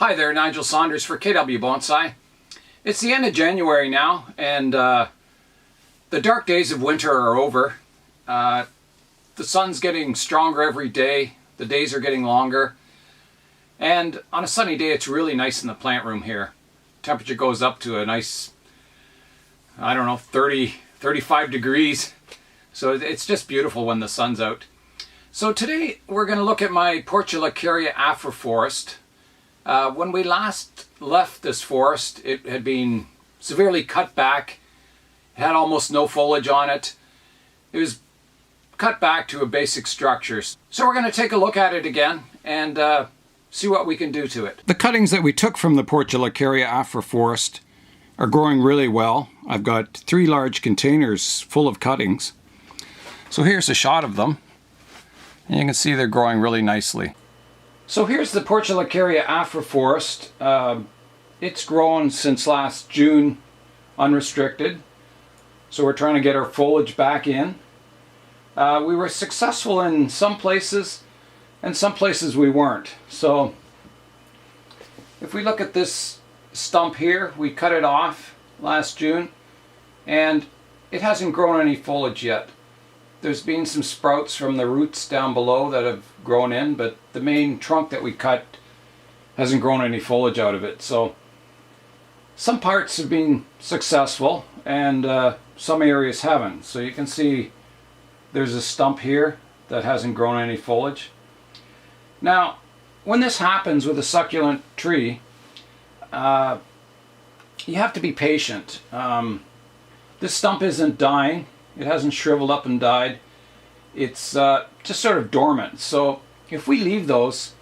Hi there, Nigel Saunders for KW Bonsai. It's the end of January now, and the dark days of winter are over. The sun's getting stronger every day, the days are getting longer, and on a sunny day it's really nice in the plant room here. Temperature goes up to a nice, 35 degrees, so it's just beautiful when the sun's out. So today we're going to look at my Portulacaria Afra forest. When we last left this forest, it had been severely cut back. It had almost no foliage on it. It was cut back to a basic structure. So we're going to take a look at it again and see what we can do to it. The cuttings that we took from the Portulacaria Afra forest are growing really well. I've got 3 large containers full of cuttings. So here's a shot of them. And you can see they're growing really nicely. So here's the Portulacaria Afra forest. It's grown since last June, unrestricted. So we're trying to get our foliage back in. We were successful in some places, and some places we weren't. So if we look at this stump here, we cut it off last June, and it hasn't grown any foliage yet. There's been some sprouts from the roots down below that have grown in, but the main trunk that we cut hasn't grown any foliage out of it. So some parts have been successful and some areas haven't. So you can see there's a stump here that hasn't grown any foliage. Now, when this happens with a succulent tree, you have to be patient. This stump isn't dying. It hasn't shriveled up and died. It's just sort of dormant. So if we leave those,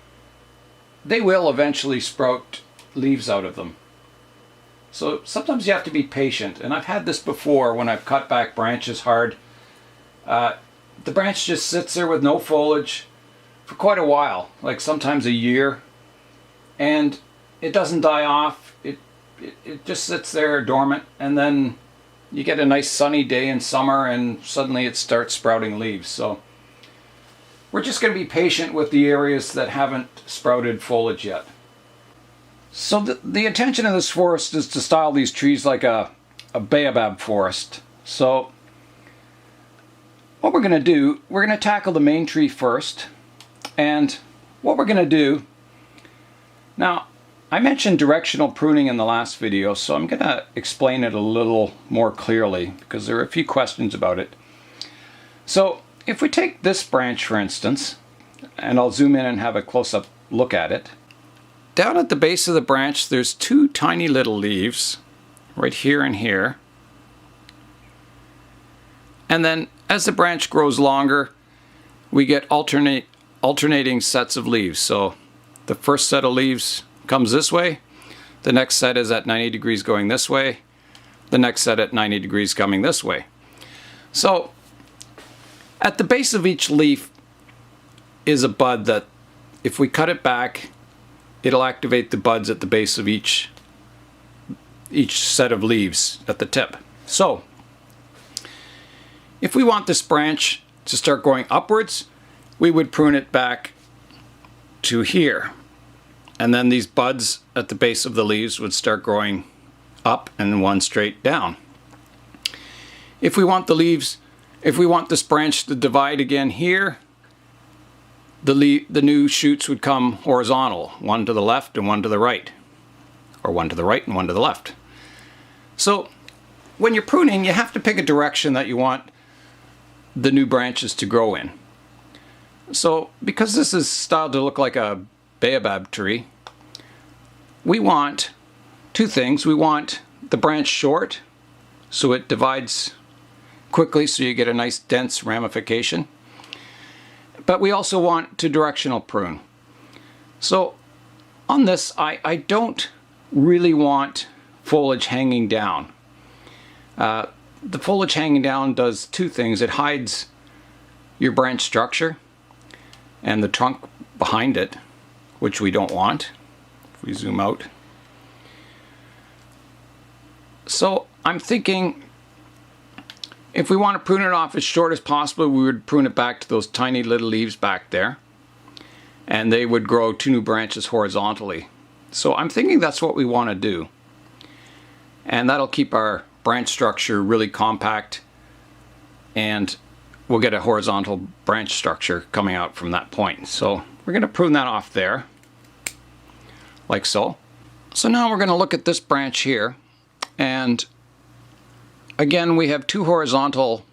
they will eventually sprout leaves out of them. So sometimes you have to be patient. And I've had this before when I've cut back branches hard. The branch just sits there with no foliage for quite a while, like sometimes a year. And it doesn't die off. It just sits there dormant, and then you get a nice sunny day in summer and suddenly it starts sprouting leaves. So we're just going to be patient with the areas that haven't sprouted foliage yet. So the intention of this forest is to style these trees like a Baobab forest. So what we're going to do, we're going to tackle the main tree first. And what we're going to do, now I mentioned directional pruning in the last video, so I'm going to explain it a little more clearly because there are a few questions about it. So if we take this branch, for instance, and I'll zoom in and have a close-up look at it. Down at the base of the branch, there's 2 tiny little leaves, right here and here. And then as the branch grows longer, we get alternating sets of leaves. So the first set of leaves comes this way, the next set is at 90 degrees going this way, the next set at 90 degrees coming this way. So at the base of each leaf is a bud that if we cut it back, it'll activate the buds at the base of each set of leaves at the tip. So if we want this branch to start going upwards, we would prune it back to here. And then these buds at the base of the leaves would start growing up and one straight down. If we want this branch to divide again here, the new shoots would come horizontal, one to the left and one to the right, or one to the right and one to the left. So when you're pruning, you have to pick a direction that you want the new branches to grow in. So because this is styled to look like a Baobab tree, we want 2 things. We want the branch short so it divides quickly so you get a nice dense ramification. But we also want to directional prune. So on this, I don't really want foliage hanging down. The foliage hanging down does 2 things. It hides your branch structure and the trunk behind it, which we don't want. If we zoom out. So I'm thinking if we want to prune it off as short as possible, we would prune it back to those tiny little leaves back there. And they would grow 2 new branches horizontally So I'm thinking that's what we want to do. And that'll keep our branch structure really compact, and we'll get a horizontal branch structure coming out from that point. So we're going to prune that off there, like so. So now we're going to look at this branch here, and again we have two horizontal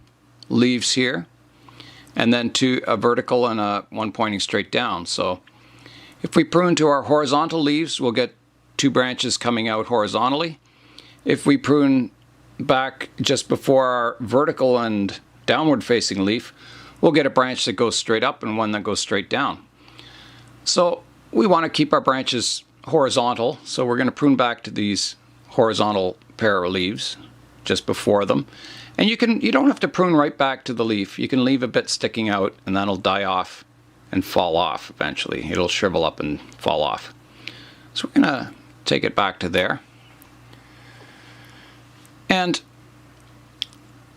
leaves here, and then a vertical and one pointing straight down. So if we prune to our horizontal leaves, we'll get two branches coming out horizontally. If we prune back just before our vertical and downward facing leaf, we'll get a branch that goes straight up and one that goes straight down. So we want to keep our branches horizontal, so we're going to prune back to these horizontal pair of leaves just before them. And you don't have to prune right back to the leaf. You can leave a bit sticking out, and that'll die off and fall off eventually. It'll shrivel up and fall off. So we're going to take it back to there. And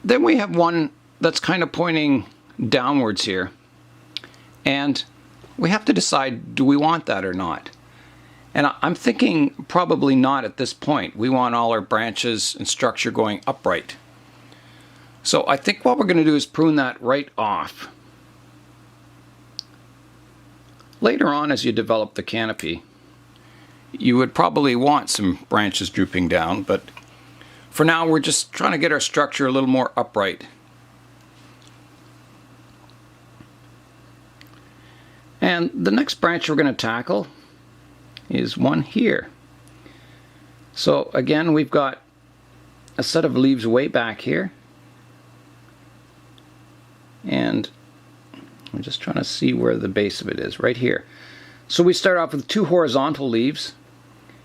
then we have one that's kind of pointing downwards here. And we have to decide, do we want that or not? And I'm thinking probably not at this point. We want all our branches and structure going upright. So I think what we're going to do is prune that right off. Later on, as you develop the canopy, you would probably want some branches drooping down, but for now we're just trying to get our structure a little more upright. And the next branch we're going to tackle is one here. So again, we've got a set of leaves way back here, and I'm just trying to see where the base of it is, right here. So we start off with two horizontal leaves,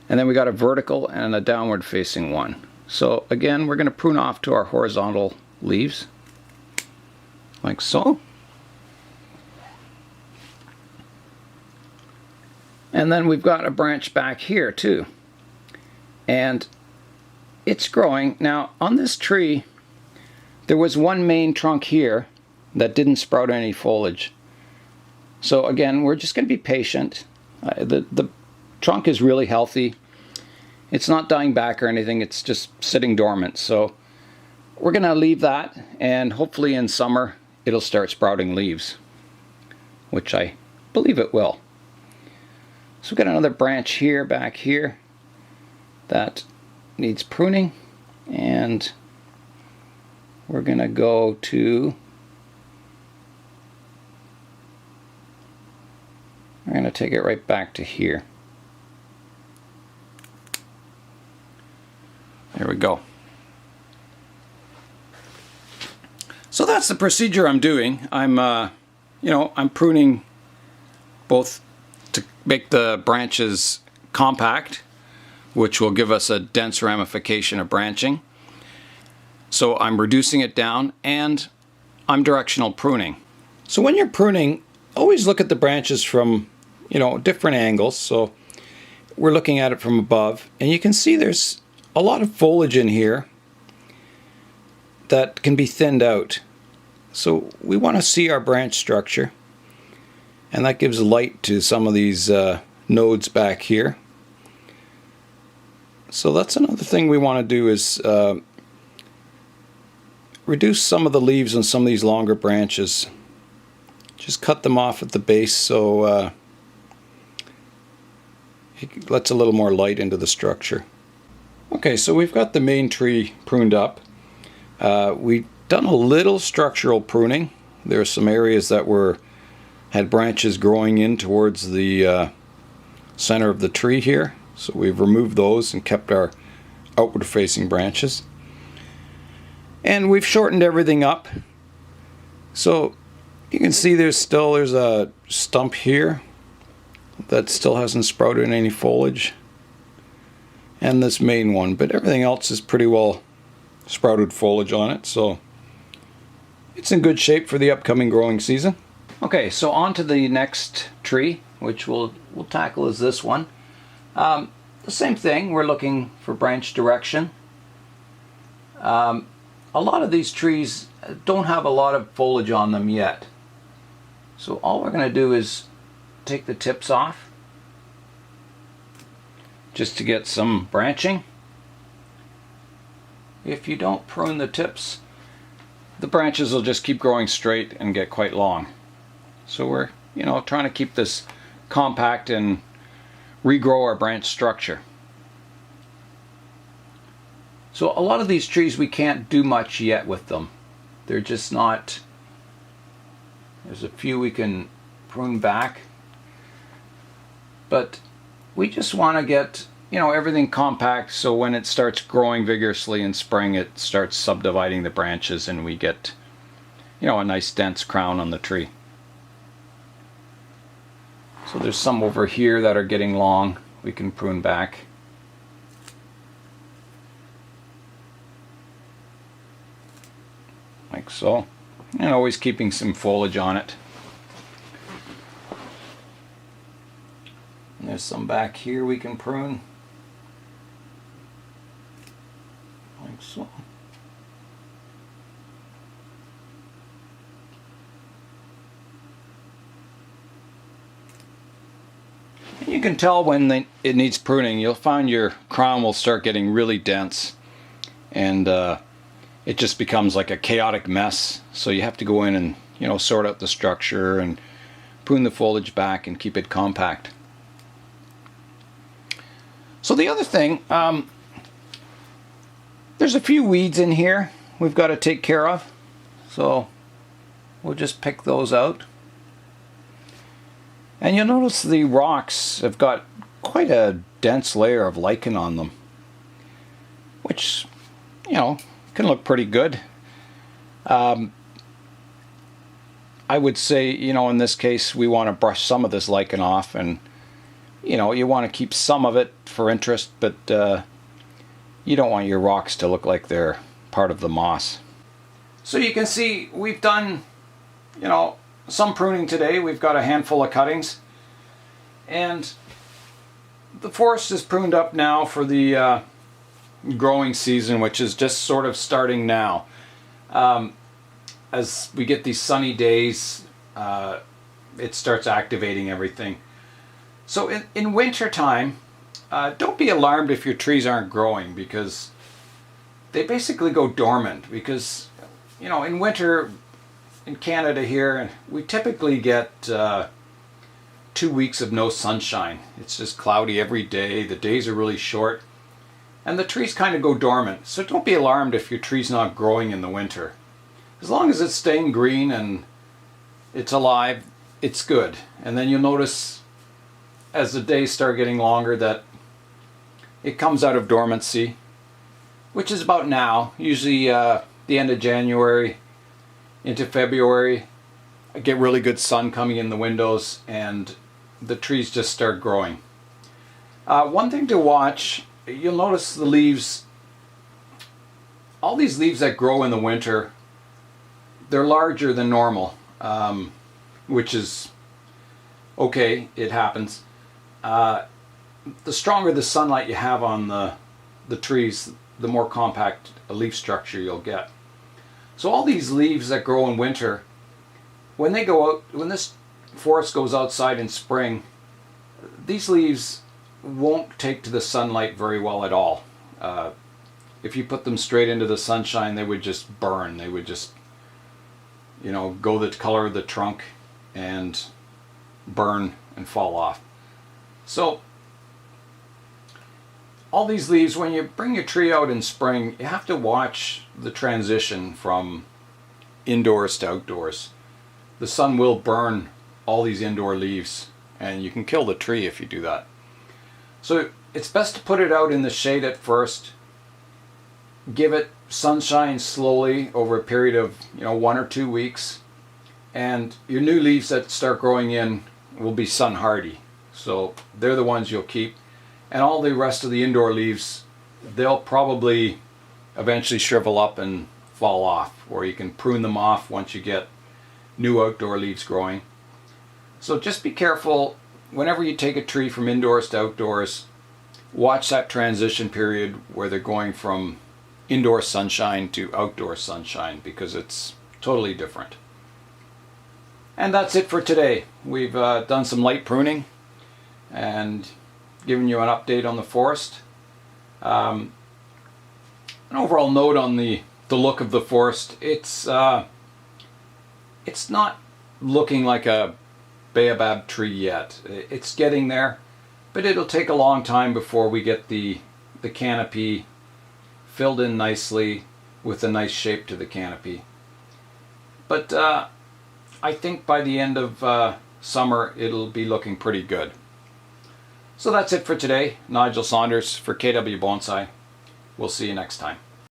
and then we got a vertical and a downward facing one. So again, we're going to prune off to our horizontal leaves, like so. And then we've got a branch back here too. And it's growing. Now on this tree, there was one main trunk here that didn't sprout any foliage. So again, we're just going to be patient. The trunk is really healthy. It's not dying back or anything, it's just sitting dormant. So we're going to leave that, and hopefully in summer it'll start sprouting leaves, which I believe it will. So we've got another branch here, back here, that needs pruning, and we're going to go to, we're going to take it right back to here. There we go. So that's the procedure I'm doing. I'm pruning both to make the branches compact, which will give us a dense ramification of branching. So I'm reducing it down, and I'm directional pruning. So when you're pruning, always look at the branches from, different angles. So we're looking at it from above, and you can see there's a lot of foliage in here that can be thinned out. So we want to see our branch structure, and that gives light to some of these nodes back here. So that's another thing we want to do, is reduce some of the leaves on some of these longer branches. Just cut them off at the base so it lets a little more light into the structure. Okay, so we've got the main tree pruned up. We've done a little structural pruning. There are some areas that had branches growing in towards the center of the tree here. So we've removed those and kept our outward facing branches. And we've shortened everything up. So you can see there's a stump here that still hasn't sprouted any foliage, and this main one, but everything else is pretty well sprouted foliage on it, so it's in good shape for the upcoming growing season. Okay, so on to the next tree, which we'll tackle, is this one. The same thing, we're looking for branch direction. A lot of these trees don't have a lot of foliage on them yet. So all we're going to do is take the tips off. just to get some branching. If you don't prune the tips, the branches will just keep growing straight and get quite long. So we're, trying to keep this compact and regrow our branch structure. So a lot of these trees we can't do much yet with them. They're just not, there's a few we can prune back, but we just want to get everything compact, so when it starts growing vigorously in spring, it starts subdividing the branches and we get a nice dense crown on the tree. So there's some over here that are getting long, we can prune back. Like so, and always keeping some foliage on it. And there's some back here we can prune. Like so. And you can tell when it needs pruning. You'll find your crown will start getting really dense, and it just becomes like a chaotic mess. So you have to go in and sort out the structure and prune the foliage back and keep it compact. So the other thing, there's a few weeds in here we've got to take care of. So we'll just pick those out. And you'll notice the rocks have got quite a dense layer of lichen on them, which, can look pretty good. I would say, in this case, we want to brush some of this lichen off, and you want to keep some of it for interest, but you don't want your rocks to look like they're part of the moss. So you can see we've done, some pruning today. We've got a handful of cuttings, and the forest is pruned up now for the growing season, which is just sort of starting now. As we get these sunny days, it starts activating everything. So in winter time, don't be alarmed if your trees aren't growing, because they basically go dormant. Because in winter in Canada here, we typically get 2 weeks of no sunshine. It's just cloudy every day. The days are really short, and the trees kind of go dormant. So don't be alarmed if your tree's not growing in the winter. As long as it's staying green and it's alive, it's good. And then you'll notice as the days start getting longer that it comes out of dormancy, which is about now, usually the end of January into February. I get really good sun coming in the windows and the trees just start growing. One thing to watch, you'll notice the leaves, all these leaves that grow in the winter, they're larger than normal, which is okay, it happens. The stronger the sunlight you have on the trees, the more compact a leaf structure you'll get. So all these leaves that grow in winter, when they go out, when this forest goes outside in spring, these leaves won't take to the sunlight very well at all. If you put them straight into the sunshine, they would just burn. They would just, go the color of the trunk and burn and fall off. So all these leaves, when you bring your tree out in spring, you have to watch the transition from indoors to outdoors. The sun will burn all these indoor leaves, and you can kill the tree if you do that. So it's best to put it out in the shade at first, give it sunshine slowly over a period of 1 or 2 weeks, and your new leaves that start growing in will be sun hardy. So they're the ones you'll keep. And all the rest of the indoor leaves, they'll probably eventually shrivel up and fall off, or you can prune them off once you get new outdoor leaves growing. So just be careful whenever you take a tree from indoors to outdoors. Watch that transition period where they're going from indoor sunshine to outdoor sunshine, because it's totally different. And that's it for today. We've done some light pruning, and giving you an update on the forest. An overall note on the look of the forest, it's not looking like a Baobab tree yet. It's getting there, but it'll take a long time before we get the canopy filled in nicely with a nice shape to the canopy. But I think by the end of summer it'll be looking pretty good. So that's it for today. Nigel Saunders for KW Bonsai. We'll see you next time.